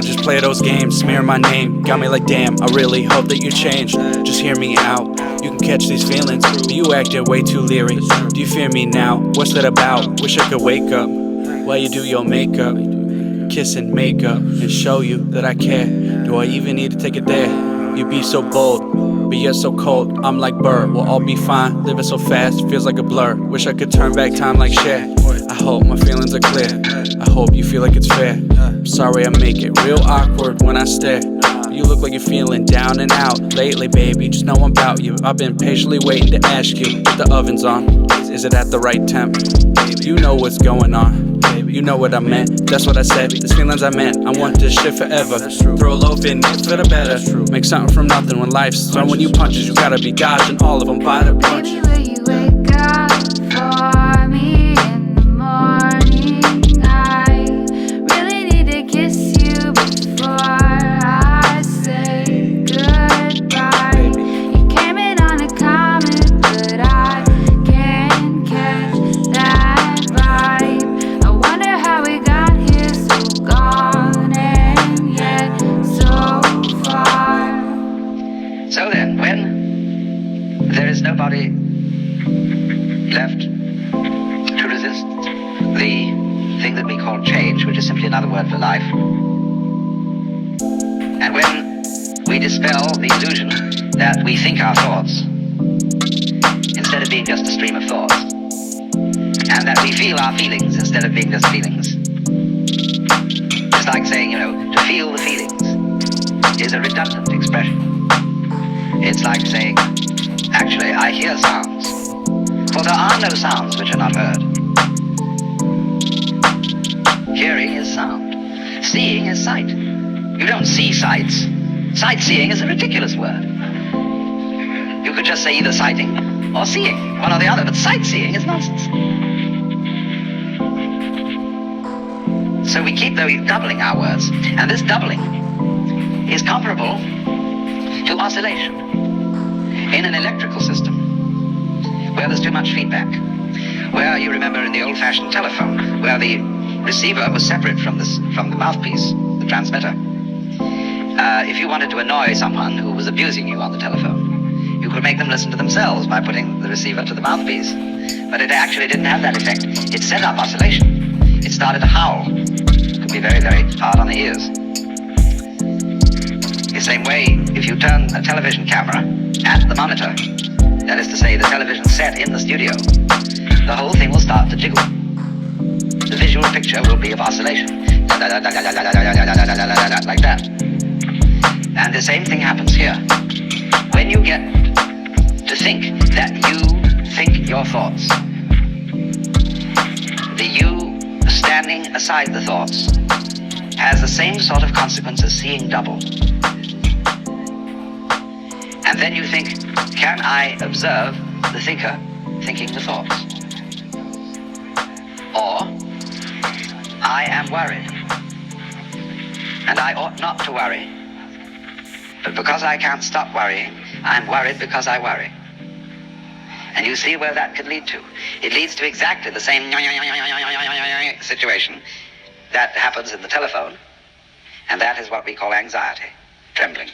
just play those games, smear my name. Got me like damn, I really hope that you change. Just hear me out, you can catch these feelings, but you acted way too leery. Do you fear me now? What's that about? Wish I could wake up while you do your makeup, kiss and make up, and show you that I care. Do I even need to take it there? You be so bold, but yet so cold. I'm like Burr, we'll all be fine. Living so fast, feels like a blur. Wish I could turn back time like Cher. I hope my feelings are clear, I hope you feel like it's fair. I'm sorry I make it real awkward when I stare. You look like you're feeling down and out lately, baby, just know I'm about you. I've been patiently waiting to ask you if the oven's on. Is it at the right temp? You know what's going on, you know what I meant, that's what I said. These feelings I meant, I want this shit forever. Throw a loaf in it for the better. Make something from nothing when life's throwing you punches. You gotta be dodging all of them by the bunch. Baby, will you wake up for me in the morning? I really need to kiss you before I say goodbye. You came in on a comet, but I can't catch that vibe. I wonder how we got here, so gone and yet so far. So then, when there is nobody left to resist the thing that we call change, which is simply another word for life, and when we dispel the illusion that we think our thoughts instead of being just a stream of thoughts, and that we feel our feelings instead of being just feelings. It's like saying, to feel the feelings is a redundant expression. It's like saying, actually, I hear sounds, for there are no sounds which are not heard. Hearing is sound. Seeing is sight. You don't see sights. Sightseeing is a ridiculous word. You could just say either sighting or seeing, one or the other, but sightseeing is nonsense. So we keep doubling our words, and this doubling is comparable to oscillation in an electrical system where there's too much feedback, where you remember in the old-fashioned telephone, where the receiver was separate from the mouthpiece, the transmitter. If you wanted to annoy someone who was abusing you on the telephone, you could make them listen to themselves by putting the receiver to the mouthpiece. But it actually didn't have that effect. It set up oscillation. It started to howl. It could be very, very hard on the ears. The same way, if you turn a television camera at the monitor, that is to say, the television set in the studio, the whole thing will start to jiggle. The visual picture will be of oscillation, like that. And the same thing happens here. When you get to think that you think your thoughts, the you standing aside the thoughts has the same sort of consequence as seeing double. And then you think, can I observe the thinker thinking the thoughts? Or, I am worried, and I ought not to worry, but because I can't stop worrying, I'm worried because I worry. And you see where that could lead to. It leads to exactly the same situation that happens in the telephone, and that is what we call anxiety, trembling.